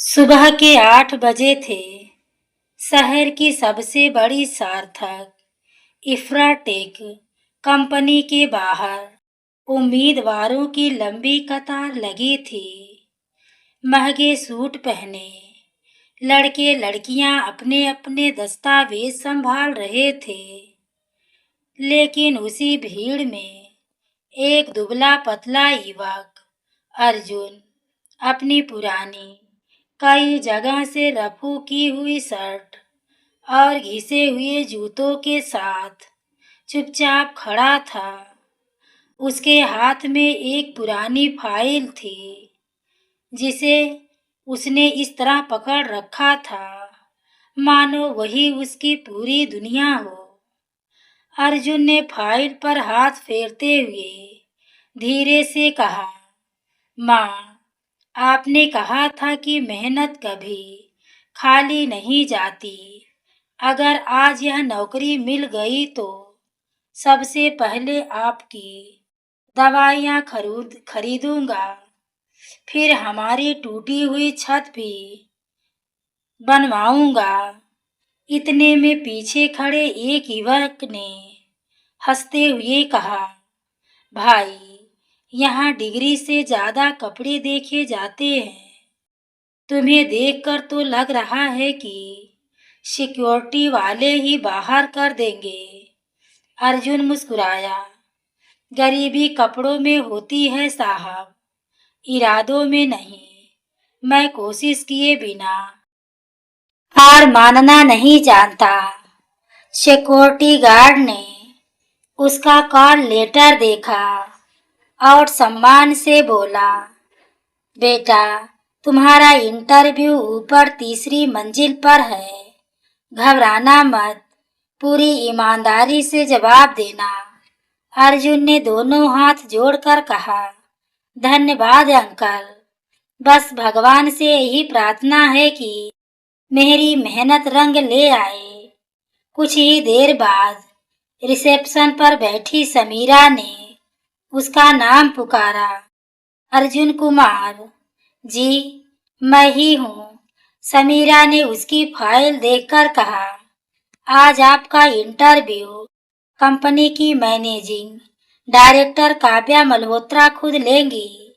सुबह के 8 बजे थे। शहर की सबसे बड़ी सार्थक इफ्राटेक कंपनी के बाहर उम्मीदवारों की लंबी कतार लगी थी। महंगे सूट पहने लड़के लड़कियां अपने अपने दस्तावेज संभाल रहे थे, लेकिन उसी भीड़ में एक दुबला पतला युवक अर्जुन अपनी पुरानी कई जगह से रफू की हुई शर्ट और घिसे हुए जूतों के साथ चुपचाप खड़ा था। उसके हाथ में एक पुरानी फाइल थी जिसे उसने इस तरह पकड़ रखा था मानो वही उसकी पूरी दुनिया हो। अर्जुन ने फाइल पर हाथ फेरते हुए धीरे से कहा, माँ, आपने कहा था कि मेहनत कभी खाली नहीं जाती। अगर आज यह नौकरी मिल गई तो सबसे पहले आपकी दवाइयाँ खरीदूंगा, फिर हमारी टूटी हुई छत भी बनवाऊंगा। इतने में पीछे खड़े एक युवक ने हंसते हुए कहा, भाई, यहाँ डिग्री से ज्यादा कपड़े देखे जाते हैं। तुम्हें देखकर तो लग रहा है कि सिक्योरिटी वाले ही बाहर कर देंगे। अर्जुन मुस्कुराया, गरीबी कपड़ों में होती है साहब, इरादों में नहीं। मैं कोशिश किए बिना हार मानना नहीं जानता। सिक्योरिटी गार्ड ने उसका कॉल लेटर देखा और सम्मान से बोला, बेटा, तुम्हारा इंटरव्यू ऊपर तीसरी मंजिल पर है। घबराना मत, पूरी ईमानदारी से जवाब देना। अर्जुन ने दोनों हाथ जोड़कर कहा, धन्यवाद अंकल। बस भगवान से यही प्रार्थना है कि मेरी मेहनत रंग ले आए। कुछ ही देर बाद रिसेप्शन पर बैठी समीरा ने उसका नाम पुकारा। अर्जुन कुमार जी, मैं ही हूँ। समीरा ने उसकी फाइल देखकर कहा, आज आपका इंटरव्यू कंपनी की मैनेजिंग डायरेक्टर काव्या मल्होत्रा खुद लेंगी।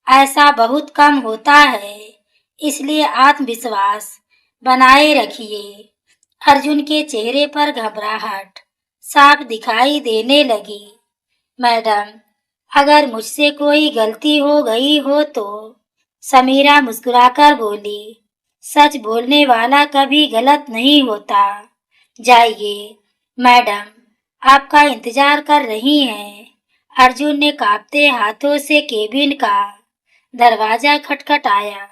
ऐसा बहुत कम होता है, इसलिए आत्मविश्वास बनाए रखिए। अर्जुन के चेहरे पर घबराहट साफ दिखाई देने लगी। मैडम, अगर मुझसे कोई गलती हो गई हो तो? समीरा मुस्कुराकर बोली, सच बोलने वाला कभी गलत नहीं होता। जाइए, मैडम आपका इंतजार कर रही हैं। अर्जुन ने कांपते हाथों से केबिन का दरवाजा खटखटाया।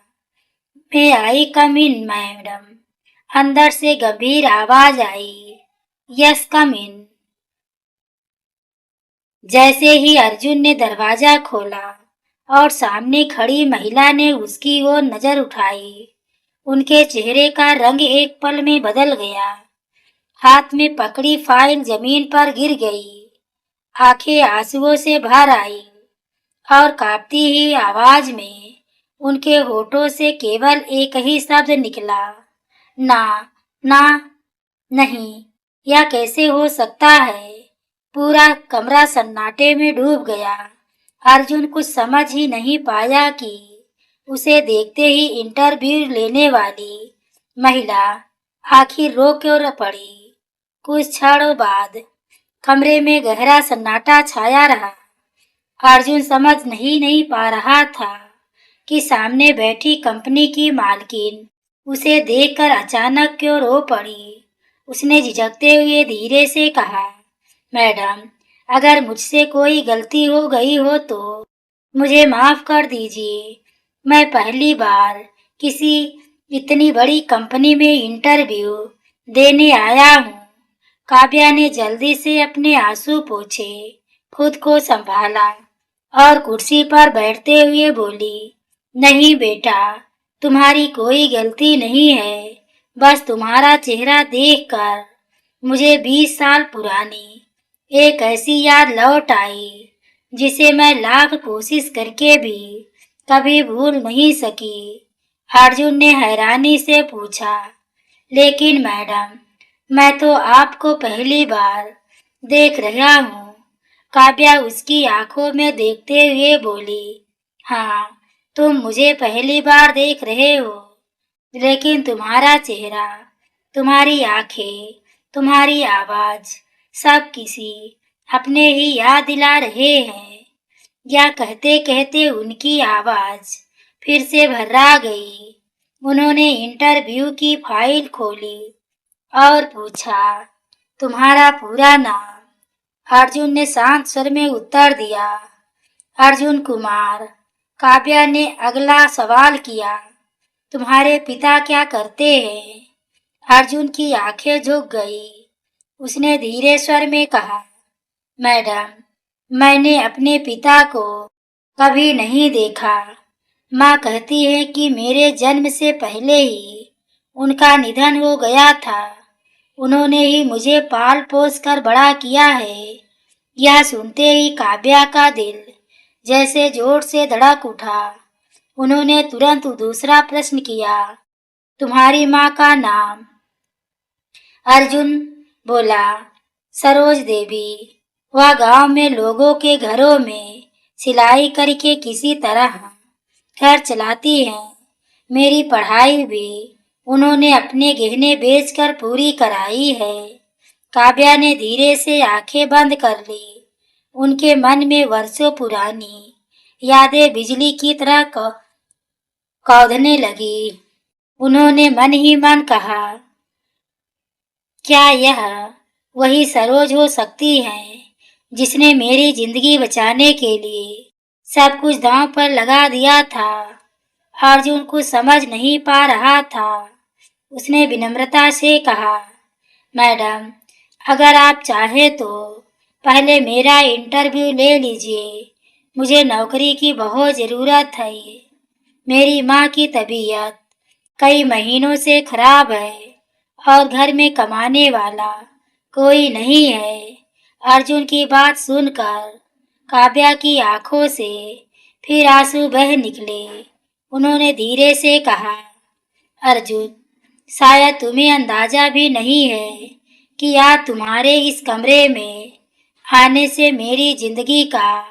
मे आई कम इन मैडम? अंदर से गंभीर आवाज आई, यस कम इन। जैसे ही अर्जुन ने दरवाजा खोला और सामने खड़ी महिला ने उसकी ओर नजर उठाई, उनके चेहरे का रंग एक पल में बदल गया। हाथ में पकड़ी फाइल जमीन पर गिर गई। आंखें आंसुओं से भर आई और कांपती ही आवाज में उनके होठों से केवल एक ही शब्द निकला, ना, ना, नहीं, यह कैसे हो सकता है? पूरा कमरा सन्नाटे में डूब गया। अर्जुन कुछ समझ ही नहीं पाया कि उसे देखते ही इंटरव्यू लेने वाली महिला आखिर रो क्यों पड़ी। कुछ क्षण बाद कमरे में गहरा सन्नाटा छाया रहा। अर्जुन समझ नहीं पा रहा था कि सामने बैठी कंपनी की मालकिन उसे देखकर अचानक क्यों रो पड़ी। उसने झिझकते हुए धीरे से कहा, मैडम, अगर मुझसे कोई गलती हो गई हो तो मुझे माफ कर दीजिए। मैं पहली बार किसी इतनी बड़ी कंपनी में इंटरव्यू देने आया हूँ। काव्या ने जल्दी से अपने आंसू पोंछे, खुद को संभाला और कुर्सी पर बैठते हुए बोली, नहीं बेटा, तुम्हारी कोई गलती नहीं है। बस तुम्हारा चेहरा देखकर मुझे 20 साल पुरानी एक ऐसी याद लौट आई जिसे मैं लाख कोशिश करके भी कभी भूल नहीं सकी। अर्जुन ने हैरानी से पूछा, लेकिन मैडम, मैं तो आपको पहली बार देख रहा हूँ। काव्या उसकी आंखों में देखते हुए बोली, हाँ, तुम मुझे पहली बार देख रहे हो, लेकिन तुम्हारा चेहरा, तुम्हारी आंखें, तुम्हारी आवाज सब किसी अपने ही याद दिला रहे हैं। या कहते कहते उनकी आवाज फिर से भर्रा गई। उन्होंने इंटरव्यू की फाइल खोली और पूछा, तुम्हारा पूरा नाम? अर्जुन ने शांत स्वर में उत्तर दिया, अर्जुन कुमार। काव्या ने अगला सवाल किया, तुम्हारे पिता क्या करते हैं? अर्जुन की आंखें झुक गई। उसने धीरे स्वर में कहा, मैडम, मैंने अपने पिता को कभी नहीं देखा। माँ कहती है कि मेरे जन्म से पहले ही उनका निधन हो गया था। उन्होंने ही मुझे पाल पोस कर बड़ा किया है। यह सुनते ही काव्या का दिल जैसे जोर से धड़क उठा। उन्होंने तुरंत दूसरा प्रश्न किया, तुम्हारी माँ का नाम? अर्जुन बोला, सरोज देवी। वह गांव में लोगों के घरों में सिलाई करके किसी तरह घर चलाती हैं। मेरी पढ़ाई भी उन्होंने अपने गहने बेचकर पूरी कराई है। काव्या ने धीरे से आंखें बंद कर ली। उनके मन में वर्षों पुरानी यादें बिजली की तरह कौंधने लगी। उन्होंने मन ही मन कहा, क्या यह वही सरोज हो सकती है जिसने मेरी जिंदगी बचाने के लिए सब कुछ दांव पर लगा दिया था? अर्जुन कुछ समझ नहीं पा रहा था। उसने विनम्रता से कहा, मैडम, अगर आप चाहे तो पहले मेरा इंटरव्यू ले लीजिए। मुझे नौकरी की बहुत ज़रूरत है। मेरी माँ की तबीयत कई महीनों से खराब है और घर में कमाने वाला कोई नहीं है। अर्जुन की बात सुनकर काव्या की आंखों से फिर आंसू बह निकले। उन्होंने धीरे से कहा, अर्जुन, शायद तुम्हें अंदाजा भी नहीं है कि आज तुम्हारे इस कमरे में आने से मेरी जिंदगी का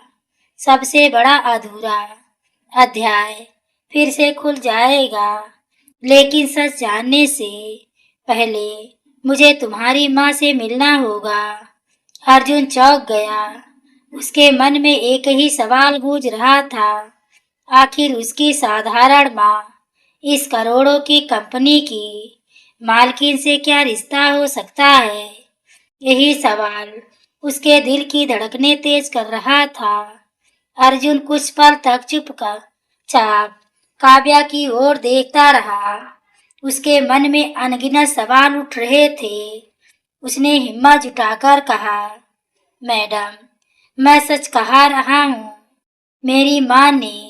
सबसे बड़ा अधूरा अध्याय फिर से खुल जाएगा। लेकिन सच जानने से पहले मुझे तुम्हारी माँ से मिलना होगा। अर्जुन चौंक गया। उसके मन में एक ही सवाल गूंज रहा था, आखिर उसकी साधारण माँ इस करोड़ों की कंपनी की मालकिन से क्या रिश्ता हो सकता है? यही सवाल उसके दिल की धड़कनें तेज कर रहा था। अर्जुन कुछ पल तक चुपचाप काव्या की ओर देखता रहा। उसके मन में अनगिनत सवाल उठ रहे थे। उसने हिम्मत जुटाकर कहा, मैडम, मैं सच कहा रहा हूँ। मेरी माँ ने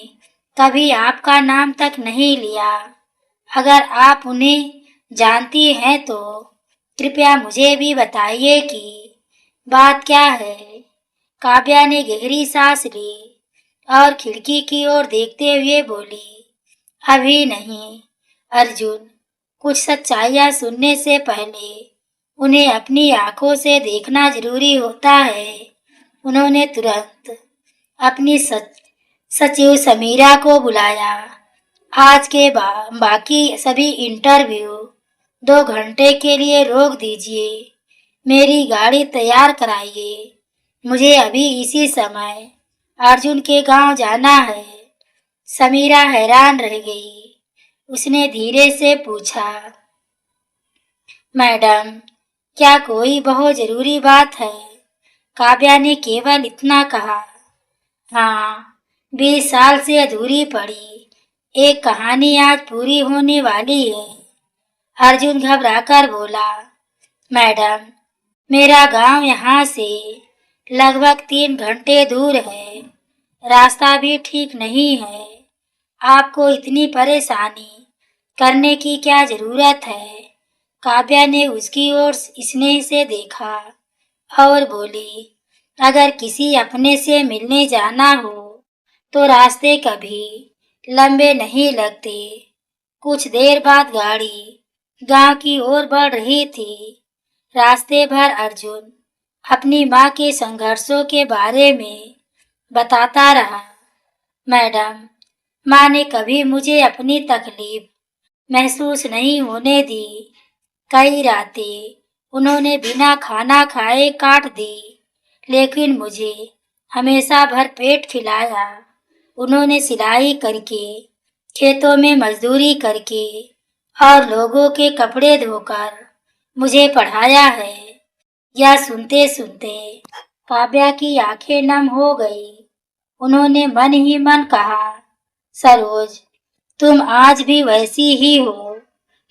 कभी आपका नाम तक नहीं लिया। अगर आप उन्हें जानती हैं तो कृपया मुझे भी बताइए कि बात क्या है। काव्या ने गहरी सांस ली और खिड़की की ओर देखते हुए बोली, अभी नहीं अर्जुन, कुछ सच्चाइयाँ सुनने से पहले उन्हें अपनी आंखों से देखना जरूरी होता है। उन्होंने तुरंत अपनी सचिव समीरा को बुलाया। आज के बाकी सभी इंटरव्यू 2 घंटे के लिए रोक दीजिए। मेरी गाड़ी तैयार कराइए। मुझे अभी इसी समय अर्जुन के गांव जाना है। समीरा हैरान रह गई। उसने धीरे से पूछा, मैडम, क्या कोई बहुत जरूरी बात है? काव्या ने केवल इतना कहा, हाँ, 20 साल से अधूरी पड़ी एक कहानी आज पूरी होने वाली है। अर्जुन घबराकर बोला, मैडम, मेरा गांव यहाँ से लगभग 3 घंटे दूर है। रास्ता भी ठीक नहीं है। आपको इतनी परेशानी करने की क्या जरूरत है? काव्या ने उसकी ओर स्नेह से देखा और बोली, अगर किसी अपने से मिलने जाना हो तो रास्ते कभी लंबे नहीं लगते। कुछ देर बाद गाड़ी गांव की ओर बढ़ रही थी। रास्ते भर अर्जुन अपनी माँ के संघर्षों के बारे में बताता रहा। मैडम, माँ ने कभी मुझे अपनी तकलीफ महसूस नहीं होने दी। कई रातें उन्होंने बिना खाना खाए काट दी, लेकिन मुझे हमेशा भरपेट खिलाया। उन्होंने सिलाई करके, खेतों में मजदूरी करके और लोगों के कपड़े धोकर मुझे पढ़ाया है। यह सुनते सुनते काव्या की आंखें नम हो गई। उन्होंने मन ही मन कहा, सरोज, तुम आज भी वैसी ही हो।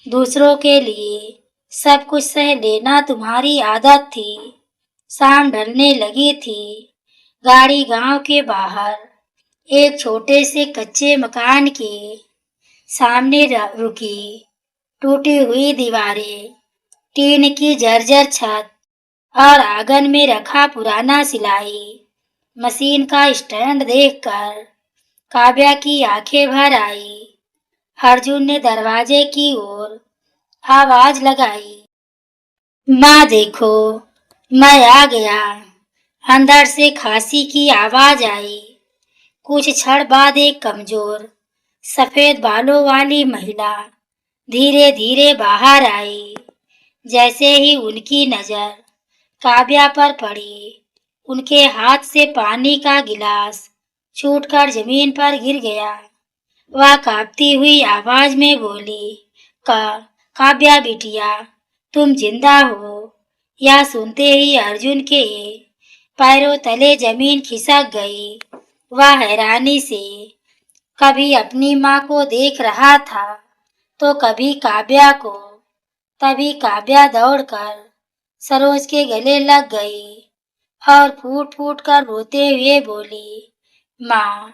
दूसरों के लिए सब कुछ सह लेना तुम्हारी आदत थी। शाम ढलने लगी थी। गाड़ी गांव के बाहर एक छोटे से कच्चे मकान के सामने रुकी। टूटी हुई दीवारें, टीन की जर्जर छत और आंगन में रखा पुराना सिलाई मशीन का स्टैंड देखकर काव्या की आंखें भर आई। अर्जुन ने दरवाजे की ओर आवाज लगाई, माँ देखो, मैं आ गया। अंदर से खांसी की आवाज आई। कुछ क्षण बाद एक कमजोर सफेद बालों वाली महिला धीरे धीरे बाहर आई। जैसे ही उनकी नजर काव्या पर पड़ी, उनके हाथ से पानी का गिलास छूटकर जमीन पर गिर गया। वह कांपती हुई आवाज में बोली, काव्या बिटिया, तुम जिंदा हो। यह सुनते ही अर्जुन के पैरों तले जमीन खिसक गई। वह हैरानी से कभी अपनी माँ को देख रहा था तो कभी काव्या को। तभी काव्या दौड़कर सरोज के गले लग गई और फूट फूट कर रोते हुए बोली, माँ,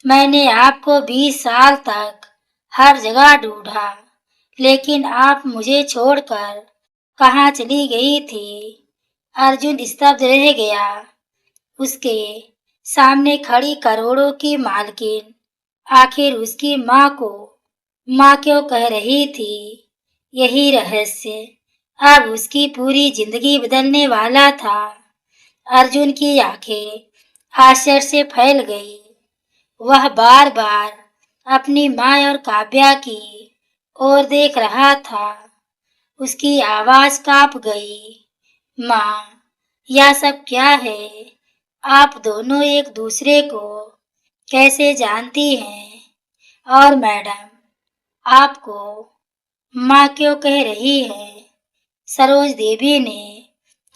मैंने आपको 20 साल तक हर जगह ढूंढा, लेकिन आप मुझे छोड़कर कहाँ चली गई थी। अर्जुन स्तब्ध रह गया। उसके सामने खड़ी करोड़ों की मालकिन आखिर उसकी माँ को माँ क्यों कह रही थी। यही रहस्य अब उसकी पूरी जिंदगी बदलने वाला था। अर्जुन की आंखें आश्चर्य से फैल गई। वह बार बार अपनी माँ और काव्या की ओर देख रहा था। उसकी आवाज कांप गई, माँ, यह सब क्या है? आप दोनों एक दूसरे को कैसे जानती हैं? और मैडम, आपको माँ क्यों कह रही है? सरोज देवी ने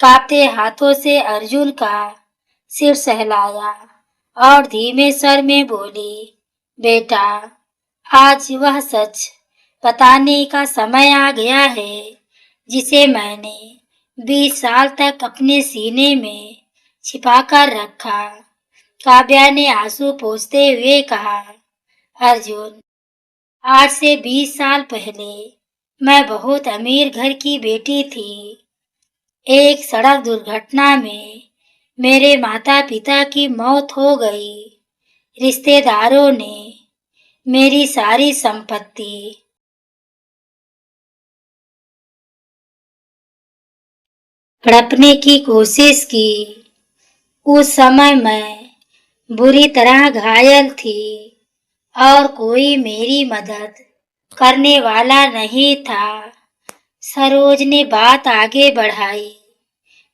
कांपते हाथों से अर्जुन का सिर सहलाया और धीमे स्वर में बोली, बेटा, आज वह सच बताने का समय आ गया है जिसे मैंने 20 साल तक अपने सीने में छिपाकर रखा। काव्या ने आंसू पोंछते हुए कहा, अर्जुन, आज से 20 साल पहले मैं बहुत अमीर घर की बेटी थी। एक सड़क दुर्घटना में मेरे माता पिता की मौत हो गई। रिश्तेदारों ने मेरी सारी संपत्ति हड़पने की कोशिश की। उस समय मैं बुरी तरह घायल थी और कोई मेरी मदद करने वाला नहीं था। सरोज ने बात आगे बढ़ाई,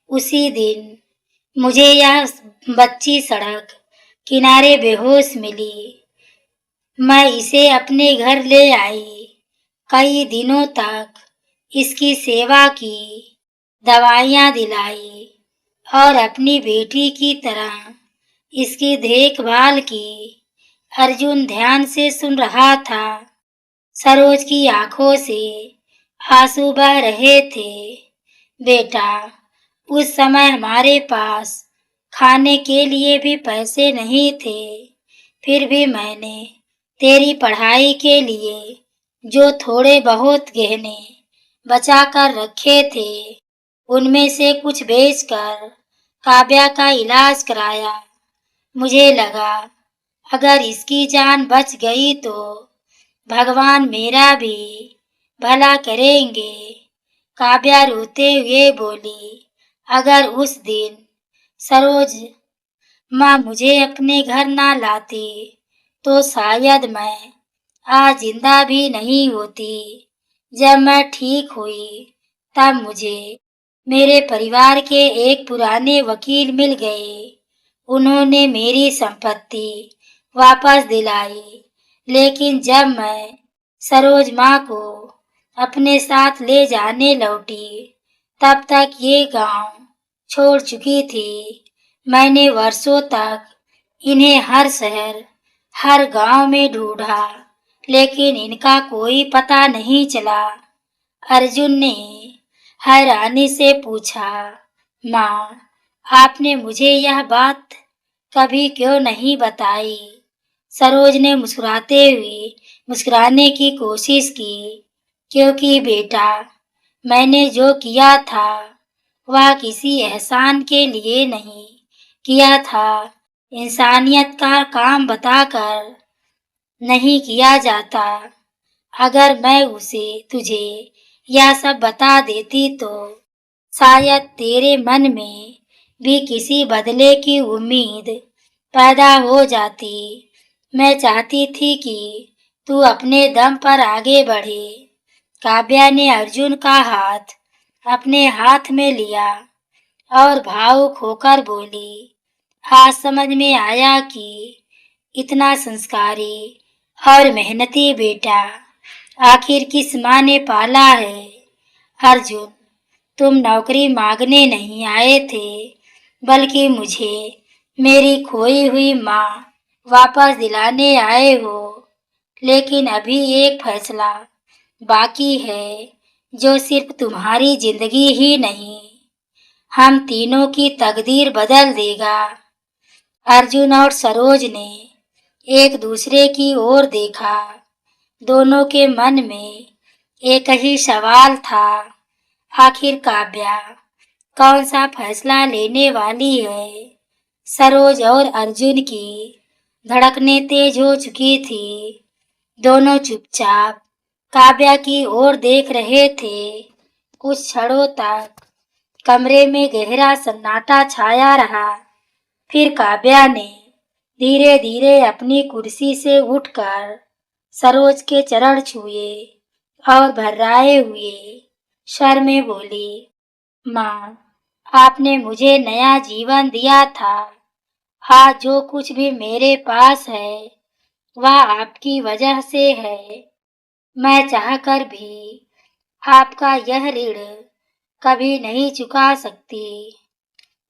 उसी दिन मुझे यह बच्ची सड़क किनारे बेहोश मिली। मैं इसे अपने घर ले आई। कई दिनों तक इसकी सेवा की, दवाइयाँ दिलाई और अपनी बेटी की तरह इसकी देखभाल की। अर्जुन ध्यान से सुन रहा था। सरोज की आंखों से आंसू बह रहे थे। बेटा, उस समय हमारे पास खाने के लिए भी पैसे नहीं थे। फिर भी मैंने तेरी पढ़ाई के लिए जो थोड़े बहुत गहने बचा कर रखे थे, उनमें से कुछ बेचकर काव्या का इलाज कराया। मुझे लगा अगर इसकी जान बच गई तो भगवान मेरा भी भला करेंगे। काव्या रोते हुए बोली, अगर उस दिन सरोज माँ मुझे अपने घर ना लाती तो शायद मैं आज जिंदा भी नहीं होती। जब मैं ठीक हुई तब मुझे मेरे परिवार के एक पुराने वकील मिल गए। उन्होंने मेरी संपत्ति वापस दिलाई, लेकिन जब मैं सरोज माँ को अपने साथ ले जाने लौटी तब तक ये गांव छोड़ चुकी थी। मैंने वर्षों तक इन्हें हर शहर, हर गांव में ढूंढा, लेकिन इनका कोई पता नहीं चला। अर्जुन ने हैरानी से पूछा, माँ, आपने मुझे यह बात कभी क्यों नहीं बताई? सरोज ने मुस्कुराने की कोशिश की, क्योंकि बेटा, मैंने जो किया था वह किसी एहसान के लिए नहीं किया था। इंसानियत का काम बताकर नहीं किया जाता। अगर मैं तुझे यह सब बता देती तो शायद तेरे मन में भी किसी बदले की उम्मीद पैदा हो जाती। मैं चाहती थी कि तू अपने दम पर आगे बढ़े। काव्या ने अर्जुन का हाथ अपने हाथ में लिया और भावुक होकर बोली, आज समझ में आया कि इतना संस्कारी और मेहनती बेटा आखिर किस माँ ने पाला है। अर्जुन, तुम नौकरी मांगने नहीं आए थे, बल्कि मुझे मेरी खोई हुई माँ वापस दिलाने आए हो। लेकिन अभी एक फैसला बाकी है जो सिर्फ तुम्हारी जिंदगी ही नहीं, हम तीनों की तकदीर बदल देगा। अर्जुन और सरोज ने एक दूसरे की ओर देखा। दोनों के मन में एक ही सवाल था, आखिर काव्या कौन सा फैसला लेने वाली है? सरोज और अर्जुन की धड़कनें तेज हो चुकी थी। दोनों चुपचाप काव्या की ओर देख रहे थे। कुछ क्षणों तक कमरे में गहरा सन्नाटा छाया रहा। फिर काव्या ने धीरे धीरे अपनी कुर्सी से उठकर सरोज के चरण छुए और भर्राए हुए स्वर में बोली, माँ, आपने मुझे नया जीवन दिया था। आज जो कुछ भी मेरे पास है वह आपकी वजह से है। मैं चाहकर भी आपका यह ऋण कभी नहीं चुका सकती,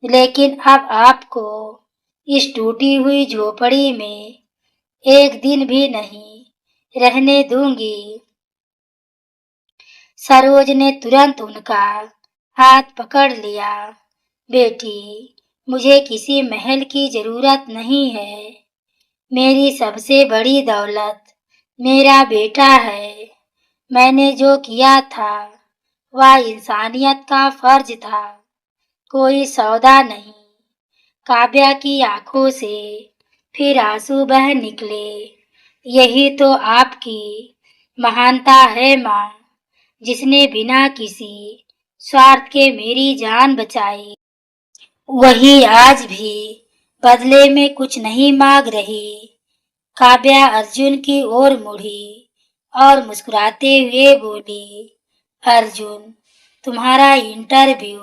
लेकिन अब आपको इस टूटी हुई झोपड़ी में एक दिन भी नहीं रहने दूंगी। सरोज ने तुरंत उनका हाथ पकड़ लिया। बेटी, मुझे किसी महल की जरूरत नहीं है। मेरी सबसे बड़ी दौलत मेरा बेटा है। मैंने जो किया था वह इंसानियत का फर्ज था, कोई सौदा नहीं। काव्या की आंखों से फिर आंसू बह निकले। यही तो आपकी महानता है माँ, जिसने बिना किसी स्वार्थ के मेरी जान बचाई। वही आज भी बदले में कुछ नहीं मांग रही। काव्या अर्जुन की ओर मुड़ी और मुस्कुराते हुए बोली, अर्जुन, तुम्हारा इंटरव्यू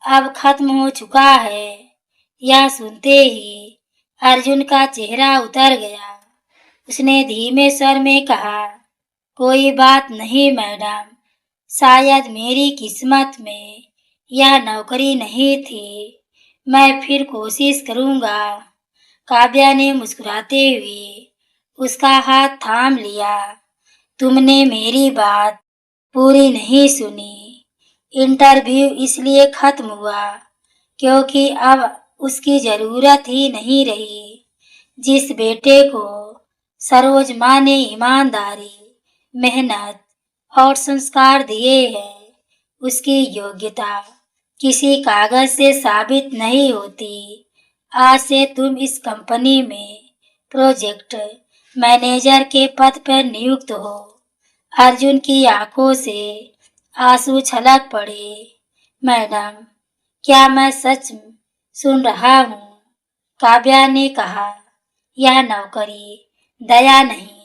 अब खत्म हो चुका है। यह सुनते ही अर्जुन का चेहरा उतर गया। उसने धीमे स्वर में कहा, कोई बात नहीं मैडम, शायद मेरी किस्मत में यह नौकरी नहीं थी। मैं फिर कोशिश करूंगा। काव्या ने मुस्कुराते हुए उसका हाथ थाम लिया। तुमने मेरी बात पूरी नहीं सुनी। इंटरव्यू इसलिए खत्म हुआ क्योंकि अब उसकी जरूरत ही नहीं रही। जिस बेटे को सरोज माँ ने ईमानदारी, मेहनत और संस्कार दिए हैं, उसकी योग्यता किसी कागज से साबित नहीं होती। आज से तुम इस कंपनी में प्रोजेक्ट मैनेजर के पद पर नियुक्त हो। अर्जुन की आंखों से आंसू छलक पड़े। मैडम, क्या मैं सच सुन रहा हूँ? काव्या ने कहा, यह नौकरी दया नहीं,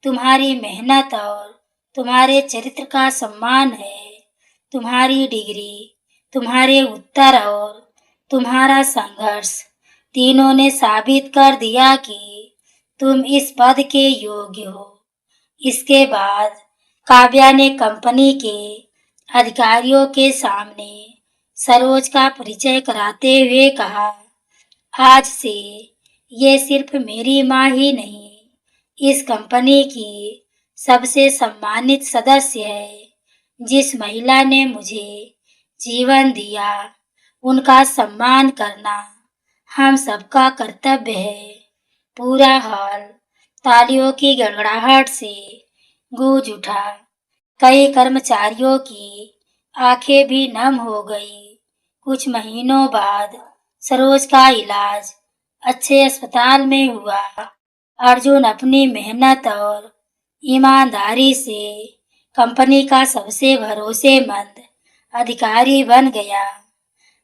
तुम्हारी मेहनत और तुम्हारे चरित्र का सम्मान है। तुम्हारी डिग्री, तुम्हारे उत्तर और तुम्हारा संघर्ष तीनों ने साबित कर दिया कि तुम इस पद के योग्य हो। इसके बाद काव्या ने कंपनी के अधिकारियों के सामने सरोज का परिचय कराते हुए कहा, आज से ये सिर्फ मेरी माँ ही नहीं, इस कंपनी की सबसे सम्मानित सदस्य है। जिस महिला ने मुझे जीवन दिया, उनका सम्मान करना हम सबका कर्तव्य है। पूरा हॉल तालियों की गड़गड़ाहट से गूंज उठा। कई कर्मचारियों की आंखें भी नम हो गई। कुछ महीनों बाद सरोज का इलाज अच्छे अस्पताल में हुआ। अर्जुन अपनी मेहनत और ईमानदारी से कंपनी का सबसे भरोसेमंद अधिकारी बन गया।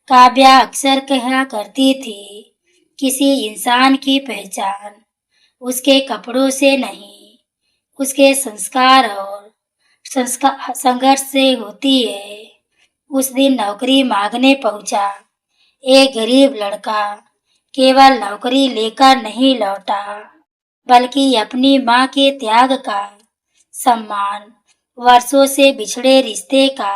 काव्या अक्सर कहा करती थी, किसी इंसान की पहचान उसके कपड़ों से नहीं, उसके संस्कार और संघर्ष से होती है। उस दिन नौकरी मांगने पहुंचा एक गरीब लड़का केवल नौकरी लेकर नहीं लौटा, बल्कि अपनी माँ के त्याग का सम्मान, वर्षों से बिछड़े रिश्ते का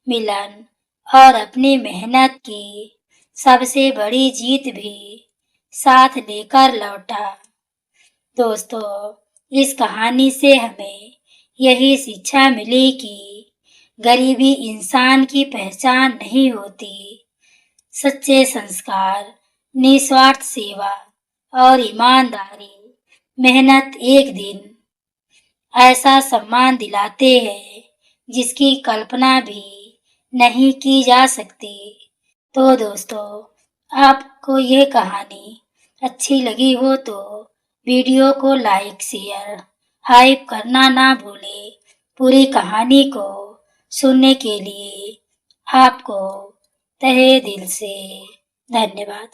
मिलन और अपनी मेहनत की सबसे बड़ी जीत भी साथ लेकर लौटा। दोस्तों, इस कहानी से हमें यही शिक्षा मिली कि गरीबी इंसान की पहचान नहीं होती। सच्चे संस्कार, निस्वार्थ सेवा और ईमानदारी मेहनत एक दिन ऐसा सम्मान दिलाते हैं जिसकी कल्पना भी नहीं की जा सकती। तो दोस्तों, आपको ये कहानी अच्छी लगी हो तो वीडियो को लाइक, शेयर, हाइप करना ना भूलें। पूरी कहानी को सुनने के लिए आपको तहे दिल से धन्यवाद।